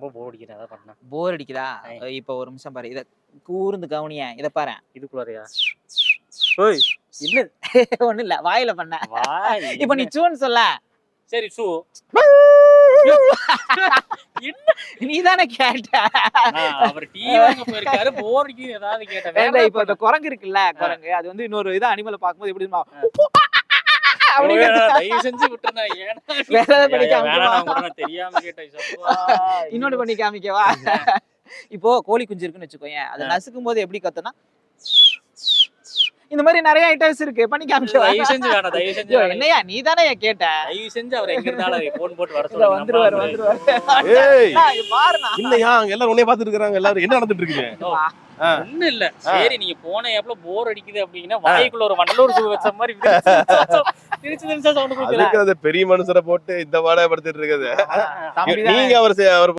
ரொம்ப போர் அடிக்குது அதான் பண்ணேன். போர் அடிக்குதா? இப்ப ஒரு நிமிஷம் பாரு. இத கூர்ந்து கவனியேன். இத பாரேன். இதுக்குள்ளாரையா? ஓய் என்ன ஒண்ணும் இல்ல. வாயில பண்ணேன். வாய் இப்ப நீ சூன்னு சொல்ல. சரி சூ. என்ன நீ தானே கேட்ட. அவர் டீ வாங்க போயிருக்காரு, போர் அடிக்குது ஏதாவது கேட்டேன். வேற இப்ப இந்த குரங்கு இருக்குல்ல, குரங்கு அது வந்து இன்னொரு இது அனிமலை பாக்கும்போது எப்படி தெரியுமா? தயவு செஞ்சு விட்டுருந்தா ஏன்னா வேற ஏதாவது பண்ணி வேணாம் காமிக்கவா? கூட நான் தெரியாம கேட்டேன். சப்பா. இன்னொன்னு பண்ணி காமிக்கவா? இப்போ கோழி குஞ்சு இருக்குன்னு வச்சுக்கோயேன். அதை நசுக்கும் போது எப்படி கத்துனா? இந்த மாதிரி நிறைய ஐட்டம்ஸ் இருக்கு. பண்ணி காமிக்கவா? தயவு செஞ்சு வேணாம், தயவு செஞ்சு வேணாம். என்னையா நீ தானே கேட்ட. தயவு செஞ்சு அவர் எங்க இருந்தாலும் போன் போட்டு வர இதோ சொல்லுங்க. வந்துருவாரு. ஏய் பாருண்ணா. இல்லையா அங்க எல்லாரும் உன்னைய பாத்துட்டு இருக்காங்க. எல்லாரும் என்ன நடந்துட்டு இருக்கீங்க? ஒண்ணும் இல்ல. சரி நீங்க போன ஏப்ல போர் அடிக்குது அப்படின்னா வாய்க்குள்ள ஒரு வண்டலூர் சூ வச்ச மாதிரி திருச்சி திருச்சா சவுண்ட் கொடுக்குறேன். அதுக்கு அந்த பெரிய மனுஷரை போட்டு இந்த வாடகை படுத்திட்டு இருக்குது. தம்பி நீங்க அவர்